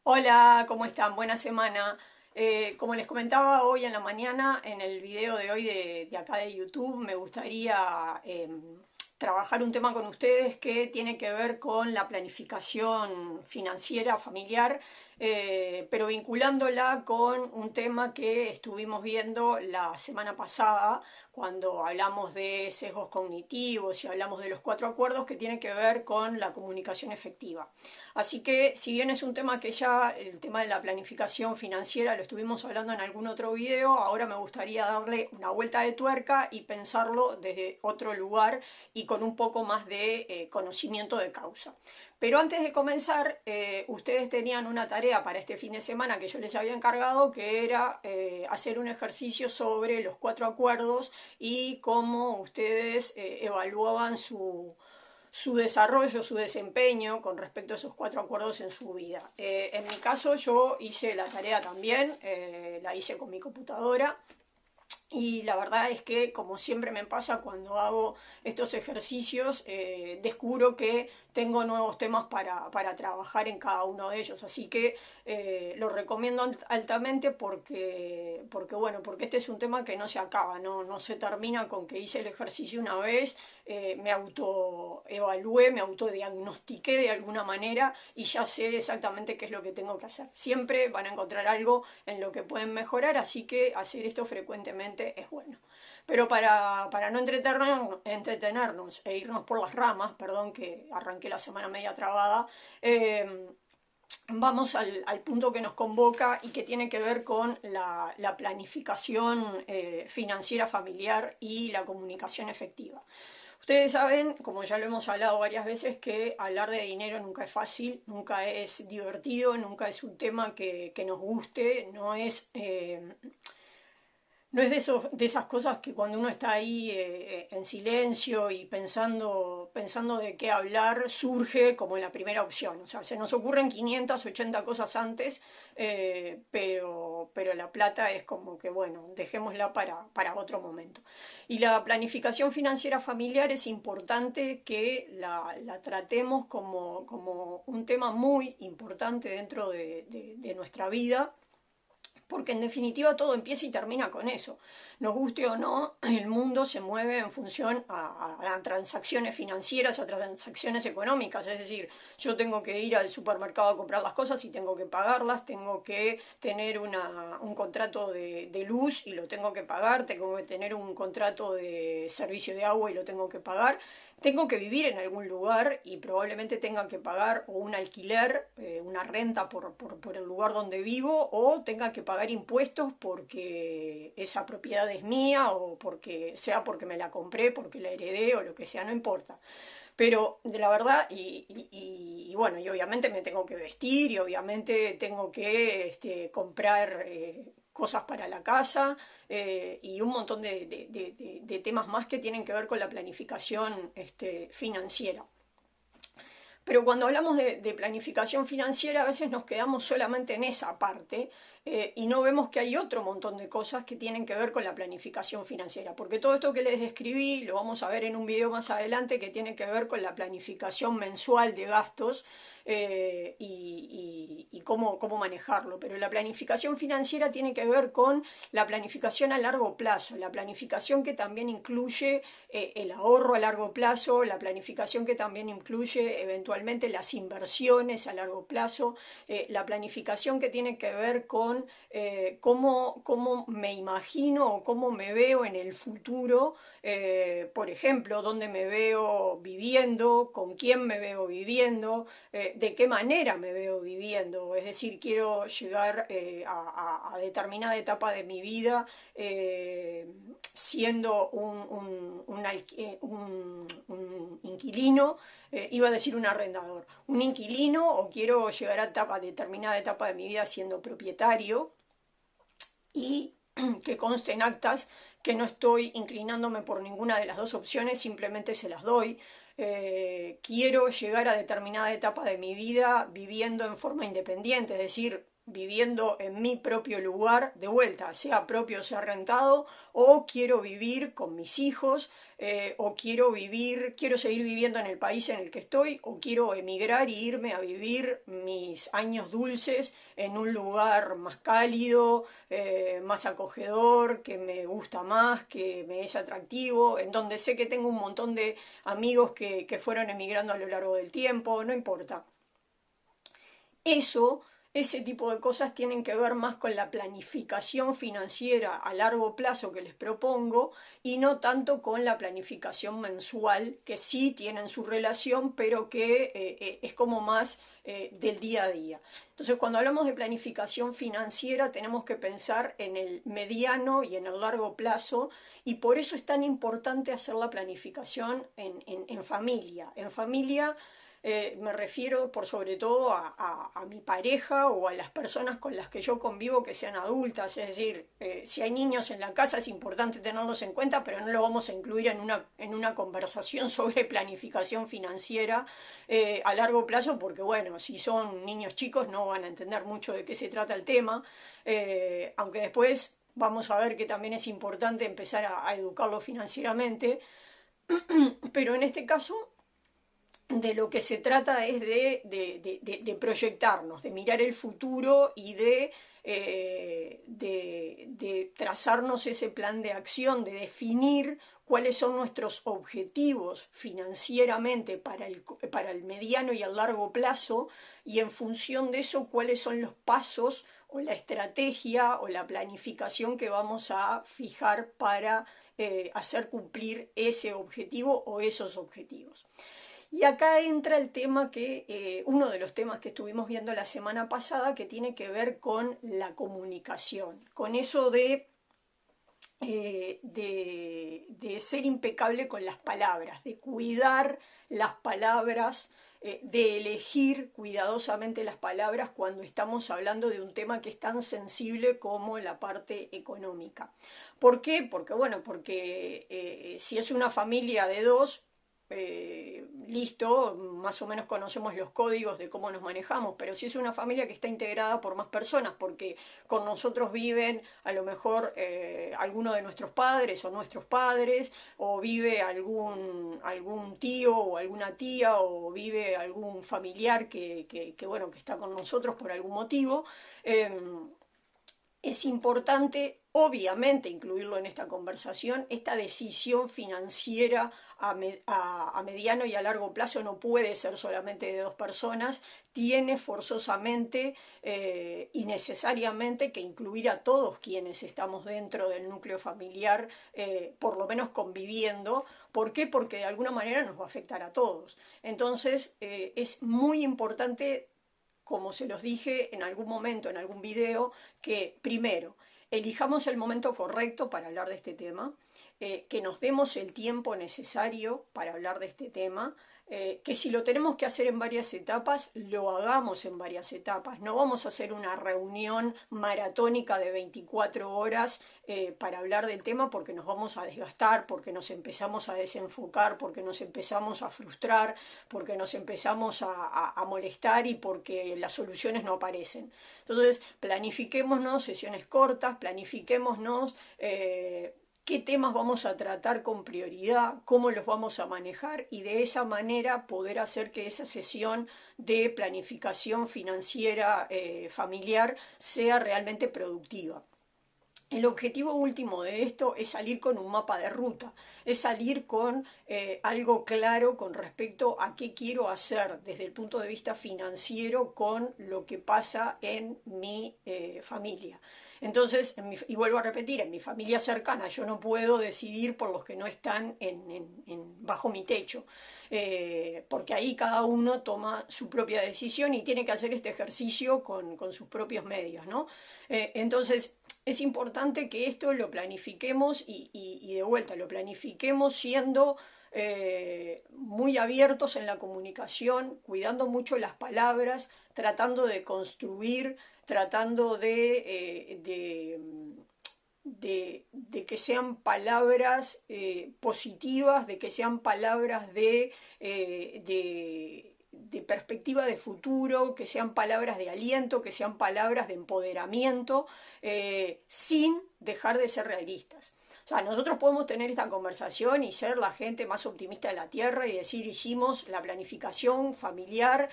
Hola, ¿cómo están? Buena semana. Como les comentaba hoy en la mañana, en el video de hoy de acá de YouTube, me gustaría trabajar un tema con ustedes que tiene que ver con la planificación financiera familiar, pero vinculándola con un tema que estuvimos viendo la semana pasada cuando hablamos de sesgos cognitivos y hablamos de los cuatro acuerdos que tiene que ver con la comunicación efectiva. Así que, si bien es un tema que ya el tema de la planificación financiera lo estuvimos hablando en algún otro video, ahora me gustaría darle una vuelta de tuerca y pensarlo desde otro lugar y con un poco más de conocimiento de causa. Pero antes de comenzar, ustedes tenían una tarea para este fin de semana que yo les había encargado, que era hacer un ejercicio sobre los cuatro acuerdos y cómo ustedes evaluaban su desarrollo, su desempeño con respecto a esos cuatro acuerdos en su vida. En mi caso yo hice la tarea también, la hice con mi computadora. Y la verdad es que, como siempre me pasa cuando hago estos ejercicios, descubro que tengo nuevos temas para trabajar en cada uno de ellos. Así que lo recomiendo altamente porque este es un tema que no se acaba, no se termina con que hice el ejercicio una vez, me autoevalué, me autodiagnostiqué de alguna manera y ya sé exactamente qué es lo que tengo que hacer. Siempre van a encontrar algo en lo que pueden mejorar, así que hacer esto frecuentemente es bueno. Pero para no entretenernos e irnos por las ramas, perdón que arranqué la semana media trabada, vamos al punto que nos convoca y que tiene que ver con la planificación financiera familiar y la comunicación efectiva. Ustedes saben, como ya lo hemos hablado varias veces, que hablar de dinero nunca es fácil, nunca es divertido, nunca es un tema que nos guste, no es de esas cosas que cuando uno está ahí en silencio y pensando de qué hablar, surge como la primera opción. O sea, se nos ocurren 580 cosas antes, pero la plata es como que, bueno, dejémosla para otro momento. Y la planificación financiera familiar es importante que la tratemos como un tema muy importante dentro de nuestra vida, porque en definitiva todo empieza y termina con eso. Nos guste o no, el mundo se mueve en función a transacciones financieras, a transacciones económicas. Es decir, yo tengo que ir al supermercado a comprar las cosas y tengo que pagarlas, tengo que tener un contrato de luz y lo tengo que pagar, tengo que tener un contrato de servicio de agua y lo tengo que pagar, tengo que vivir en algún lugar y probablemente tenga que pagar o un alquiler, una renta por el lugar donde vivo, o tenga que pagar impuestos porque esa propiedad es mía, o porque me la compré, porque la heredé o lo que sea, no importa. Pero de la verdad, bueno, y obviamente me tengo que vestir y obviamente tengo que comprar cosas para la casa, y un montón de temas más que tienen que ver con la planificación financiera. Pero cuando hablamos de planificación financiera, a veces nos quedamos solamente en esa parte, y no vemos que hay otro montón de cosas que tienen que ver con la planificación financiera. Porque todo esto que les describí lo vamos a ver en un video más adelante, que tiene que ver con la planificación mensual de gastos, y cómo manejarlo. Pero la planificación financiera tiene que ver con la planificación a largo plazo, la planificación que también incluye el ahorro a largo plazo, la planificación que también incluye eventualmente las inversiones a largo plazo, la planificación que tiene que ver con cómo me imagino o cómo me veo en el futuro, por ejemplo, dónde me veo viviendo, con quién me veo viviendo, de qué manera me veo viviendo. Es decir, quiero llegar a determinada etapa de mi vida siendo un inquilino, iba a decir un arrendador, un inquilino, o quiero llegar a determinada etapa de mi vida siendo propietario, y que conste en actas que no estoy inclinándome por ninguna de las dos opciones, simplemente se las doy. Quiero llegar a determinada etapa de mi vida viviendo en forma independiente, es decir, viviendo en mi propio lugar, de vuelta, sea propio o sea rentado, o quiero vivir con mis hijos, o quiero seguir viviendo en el país en el que estoy, o quiero emigrar y irme a vivir mis años dulces en un lugar más cálido, más acogedor, que me gusta más, que me es atractivo, en donde sé que tengo un montón de amigos que fueron emigrando a lo largo del tiempo, no importa. Eso, ese tipo de cosas tienen que ver más con la planificación financiera a largo plazo que les propongo y no tanto con la planificación mensual, que sí tienen su relación, pero que es como más del día a día. Entonces, cuando hablamos de planificación financiera, tenemos que pensar en el mediano y en el largo plazo, y por eso es tan importante hacer la planificación en familia. En familia me refiero por sobre todo a mi pareja o a las personas con las que yo convivo que sean adultas, es decir, si hay niños en la casa es importante tenerlos en cuenta, pero no lo vamos a incluir en una conversación sobre planificación financiera a largo plazo, porque bueno, si son niños chicos no van a entender mucho de qué se trata el tema, aunque después vamos a ver que también es importante empezar a educarlos financieramente, pero en este caso de lo que se trata es de proyectarnos, de mirar el futuro y de trazarnos ese plan de acción, de definir cuáles son nuestros objetivos financieramente para el mediano y el largo plazo y en función de eso cuáles son los pasos o la estrategia o la planificación que vamos a fijar para hacer cumplir ese objetivo o esos objetivos. Y acá entra el tema uno de los temas que estuvimos viendo la semana pasada, que tiene que ver con la comunicación, con eso de ser impecable con las palabras, de cuidar las palabras, de elegir cuidadosamente las palabras cuando estamos hablando de un tema que es tan sensible como la parte económica. ¿Por qué? Porque, bueno, porque si es una familia de dos, listo, más o menos conocemos los códigos de cómo nos manejamos, pero si es una familia que está integrada por más personas, porque con nosotros viven a lo mejor alguno de nuestros padres o nuestros padres, o vive algún tío o alguna tía, o vive algún familiar bueno, que está con nosotros por algún motivo, es importante, obviamente, incluirlo en esta conversación. Esta decisión financiera a mediano y a largo plazo no puede ser solamente de dos personas, tiene forzosamente y necesariamente que incluir a todos quienes estamos dentro del núcleo familiar, por lo menos conviviendo. ¿Por qué? Porque de alguna manera nos va a afectar a todos. Entonces, es muy importante, como se los dije en algún momento, en algún video, que primero elijamos el momento correcto para hablar de este tema, que nos demos el tiempo necesario para hablar de este tema, que si lo tenemos que hacer en varias etapas, lo hagamos en varias etapas. No vamos a hacer una reunión maratónica de 24 horas para hablar del tema, porque nos vamos a desgastar, porque nos empezamos a desenfocar, porque nos empezamos a frustrar, porque nos empezamos a molestar y porque las soluciones no aparecen. Entonces, planifiquémonos sesiones cortas, planifiquémonos qué temas vamos a tratar con prioridad, cómo los vamos a manejar, y de esa manera poder hacer que esa sesión de planificación financiera familiar sea realmente productiva. El objetivo último de esto es salir con un mapa de ruta, es salir con algo claro con respecto a qué quiero hacer desde el punto de vista financiero con lo que pasa en mi familia. Entonces, y vuelvo a repetir, en mi familia cercana yo no puedo decidir por los que no están bajo mi techo, porque ahí cada uno toma su propia decisión y tiene que hacer este ejercicio con sus propios medios, ¿no? Entonces, es importante que esto lo planifiquemos y de vuelta lo planifiquemos siendo muy abiertos en la comunicación, cuidando mucho las palabras, tratando de construir, tratando de que sean palabras positivas, de que sean palabras de perspectiva de futuro, que sean palabras de aliento, que sean palabras de empoderamiento, sin dejar de ser realistas. O sea, nosotros podemos tener esta conversación y ser la gente más optimista de la Tierra y decir, hicimos la planificación familiar,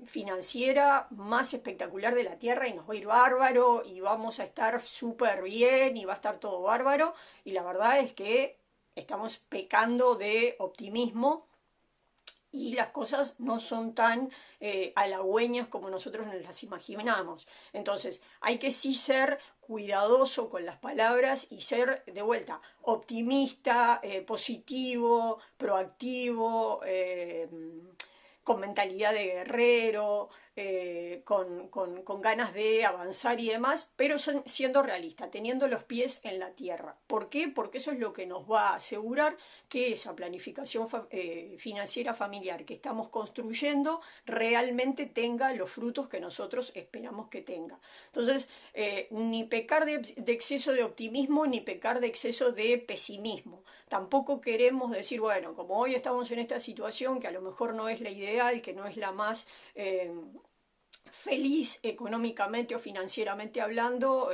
financiera más espectacular de la Tierra y nos va a ir bárbaro y vamos a estar súper bien y va a estar todo bárbaro. Y la verdad es que estamos pecando de optimismo y las cosas no son tan halagüeñas como nosotros nos las imaginamos. Entonces, hay que sí ser cuidadoso con las palabras y ser, de vuelta, optimista, positivo, proactivo, con mentalidad de guerrero, con ganas de avanzar y demás, pero siendo realista, teniendo los pies en la tierra. ¿Por qué? Porque eso es lo que nos va a asegurar que esa planificación financiera familiar que estamos construyendo realmente tenga los frutos que nosotros esperamos que tenga. Entonces, ni pecar de exceso de optimismo, ni pecar de exceso de pesimismo. Tampoco queremos decir, bueno, como hoy estamos en esta situación que a lo mejor no es la ideal, que no es la más feliz económicamente o financieramente hablando,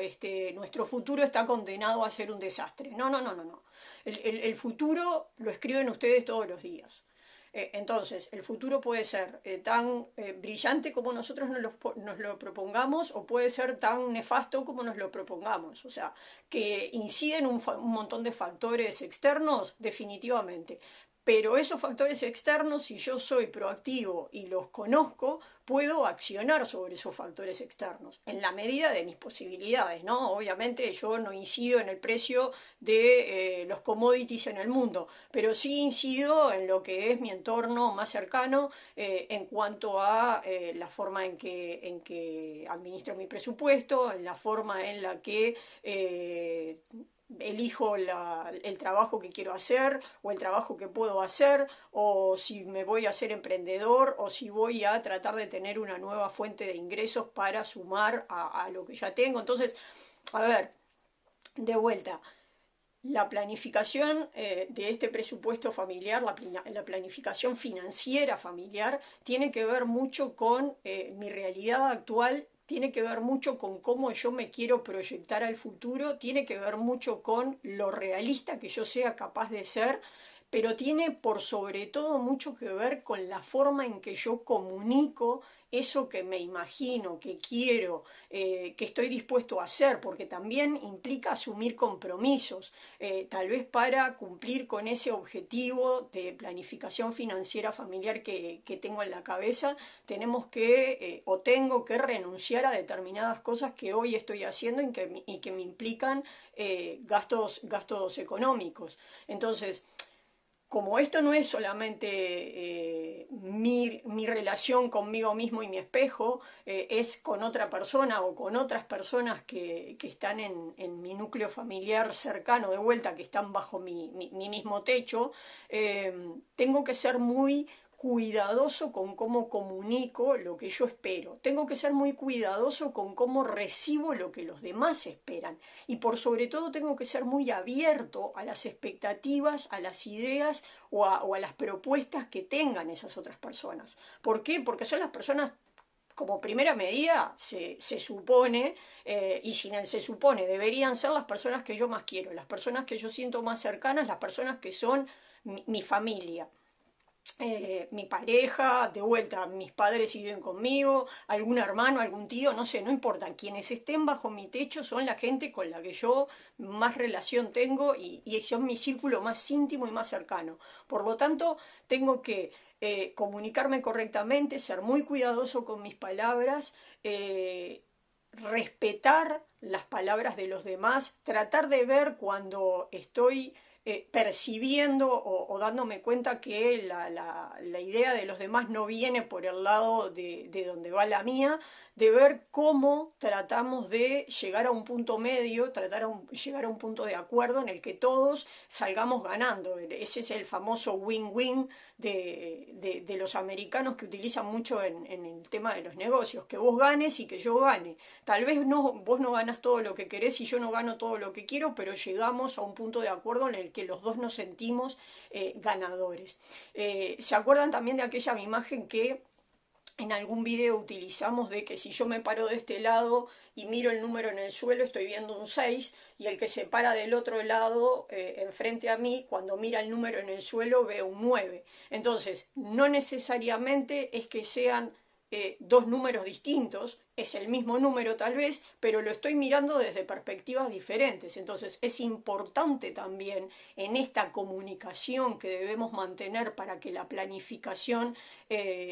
nuestro futuro está condenado a ser un desastre. No, no, no, no, no. El futuro lo escriben ustedes todos los días. Entonces, el futuro puede ser tan brillante como nosotros nos lo propongamos o puede ser tan nefasto como nos lo propongamos. O sea, que inciden un montón de factores externos, definitivamente. Pero esos factores externos, si yo soy proactivo y los conozco, puedo accionar sobre esos factores externos, en la medida de mis posibilidades, ¿no? Obviamente yo no incido en el precio de los commodities en el mundo, pero sí incido en lo que es mi entorno más cercano en cuanto a la forma en que administro mi presupuesto, en la forma en la que elijo el trabajo que quiero hacer o el trabajo que puedo hacer o si me voy a ser emprendedor o si voy a tratar de tener una nueva fuente de ingresos para sumar a lo que ya tengo. Entonces, a ver, de vuelta, la planificación de este presupuesto familiar, la planificación financiera familiar, tiene que ver mucho con mi realidad actual, tiene que ver mucho con cómo yo me quiero proyectar al futuro, tiene que ver mucho con lo realista que yo sea capaz de ser, pero tiene por sobre todo mucho que ver con la forma en que yo comunico eso que me imagino, que quiero, que estoy dispuesto a hacer, porque también implica asumir compromisos, tal vez para cumplir con ese objetivo de planificación financiera familiar que tengo en la cabeza, tenemos que, o tengo que renunciar a determinadas cosas que hoy estoy haciendo y que me implican gastos económicos. Entonces, como esto no es solamente mi relación conmigo mismo y mi espejo, es con otra persona o con otras personas que están en mi núcleo familiar cercano de vuelta, que están bajo mi mismo techo, tengo que ser muy cuidadoso con cómo comunico lo que yo espero. Tengo que ser muy cuidadoso con cómo recibo lo que los demás esperan. Y por sobre todo tengo que ser muy abierto a las expectativas, a las ideas o a las propuestas que tengan esas otras personas. ¿Por qué? Porque son las personas como primera medida se supone, y si se supone, deberían ser las personas que yo más quiero, las personas que yo siento más cercanas, las personas que son mi familia. Mi pareja, de vuelta, mis padres viven conmigo, algún hermano, algún tío, no sé, no importa. Quienes estén bajo mi techo son la gente con la que yo más relación tengo y son mi círculo más íntimo y más cercano. Por lo tanto, tengo que comunicarme correctamente, ser muy cuidadoso con mis palabras, respetar las palabras de los demás, tratar de ver cuando estoy percibiendo o dándome cuenta que la idea de los demás no viene por el lado de donde va la mía, de ver cómo tratamos de llegar a un punto medio, llegar a un punto de acuerdo en el que todos salgamos ganando. Ese es el famoso win-win de los americanos que utilizan mucho en el tema de los negocios, que vos ganes y que yo gane. Tal vez vos no ganas todo lo que querés y yo no gano todo lo que quiero, pero llegamos a un punto de acuerdo en el que los dos nos sentimos ganadores. ¿Se acuerdan también de aquella imagen que en algún video utilizamos de que si yo me paro de este lado y miro el número en el suelo, estoy viendo un 6, y el que se para del otro lado, enfrente a mí, cuando mira el número en el suelo, ve un 9? Entonces, no necesariamente es que sean dos números distintos, es el mismo número tal vez, pero lo estoy mirando desde perspectivas diferentes. Entonces es importante también en esta comunicación que debemos mantener para que la planificación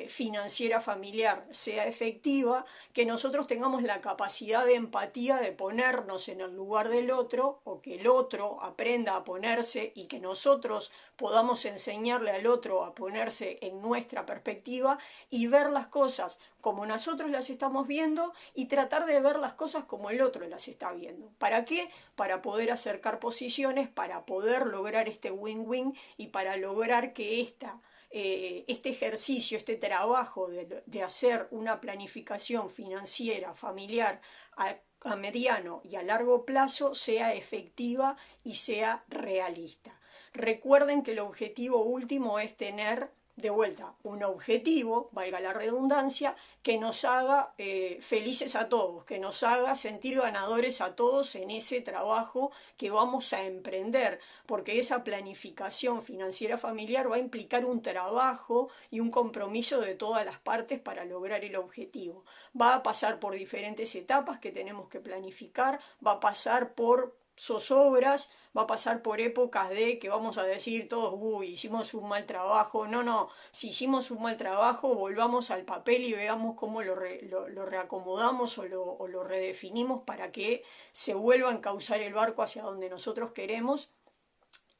financiera familiar sea efectiva, que nosotros tengamos la capacidad de empatía de ponernos en el lugar del otro, o que el otro aprenda a ponerse y que nosotros podamos enseñarle al otro a ponerse en nuestra perspectiva y ver las cosas como nosotros las estamos viendo y tratar de ver las cosas como el otro las está viendo. ¿Para qué? Para poder acercar posiciones, para poder lograr este win-win y para lograr que este ejercicio, este trabajo de hacer una planificación financiera, familiar, a mediano y a largo plazo sea efectiva y sea realista. Recuerden que el objetivo último es tener, de vuelta, un objetivo, valga la redundancia, que nos haga felices a todos, que nos haga sentir ganadores a todos en ese trabajo que vamos a emprender, porque esa planificación financiera familiar va a implicar un trabajo y un compromiso de todas las partes para lograr el objetivo. Va a pasar por diferentes etapas que tenemos que planificar, va a pasar por zozobras, va a pasar por épocas de que vamos a decir todos, uy, hicimos un mal trabajo. No, si hicimos un mal trabajo, volvamos al papel y veamos cómo lo reacomodamos o lo redefinimos para que se vuelva a encauzar el barco hacia donde nosotros queremos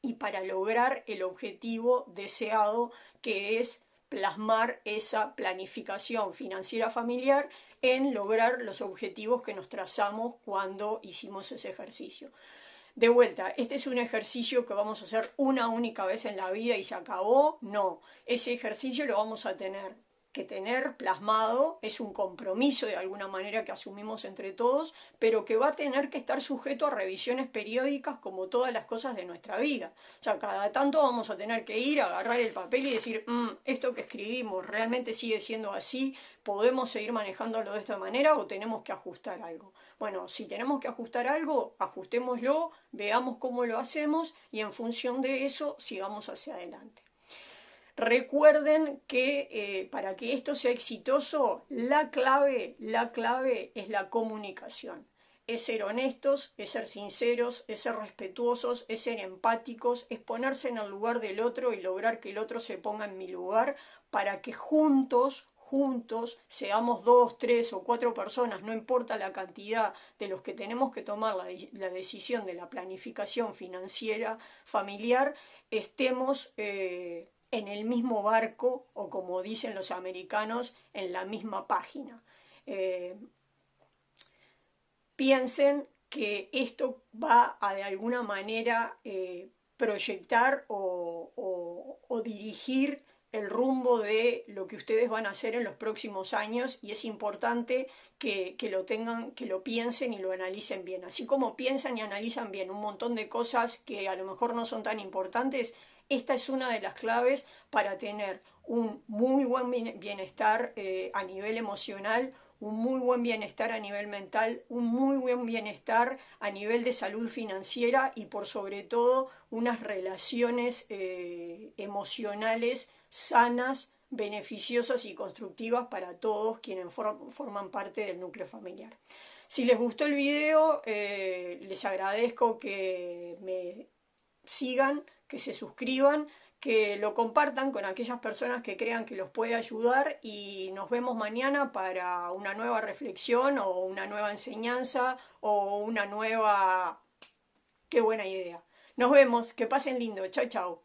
y para lograr el objetivo deseado, que es plasmar esa planificación financiera familiar en lograr los objetivos que nos trazamos cuando hicimos ese ejercicio. De vuelta, este es un ejercicio que vamos a hacer una única vez en la vida y se acabó. No, ese ejercicio lo vamos a tener que tener plasmado, es un compromiso de alguna manera que asumimos entre todos, pero que va a tener que estar sujeto a revisiones periódicas como todas las cosas de nuestra vida. O sea, cada tanto vamos a tener que ir a agarrar el papel y decir, esto que escribimos realmente sigue siendo así, podemos seguir manejándolo de esta manera o tenemos que ajustar algo. Bueno, si tenemos que ajustar algo, ajustémoslo, veamos cómo lo hacemos y en función de eso sigamos hacia adelante. Recuerden que para que esto sea exitoso, la clave es la comunicación. Es ser honestos, es ser sinceros, es ser respetuosos, es ser empáticos, es ponerse en el lugar del otro y lograr que el otro se ponga en mi lugar para que juntos, seamos 2, 3 o 4 personas, no importa la cantidad de los que tenemos que tomar la decisión de la planificación financiera familiar, estemos en el mismo barco o, como dicen los americanos, en la misma página. Piensen que esto va a de alguna manera proyectar o dirigir el rumbo de lo que ustedes van a hacer en los próximos años y es importante que lo piensen y lo analicen bien. Así como piensan y analizan bien un montón de cosas que a lo mejor no son tan importantes, esta es una de las claves para tener un muy buen bienestar a nivel emocional, un muy buen bienestar a nivel mental, un muy buen bienestar a nivel de salud financiera y por sobre todo unas relaciones emocionales sanas, beneficiosas y constructivas para todos quienes forman parte del núcleo familiar. Si les gustó el video, les agradezco que me sigan, que se suscriban, que lo compartan con aquellas personas que crean que los puede ayudar y nos vemos mañana para una nueva reflexión o una nueva enseñanza o una nueva... ¡Qué buena idea! Nos vemos, que pasen lindo, chau chau.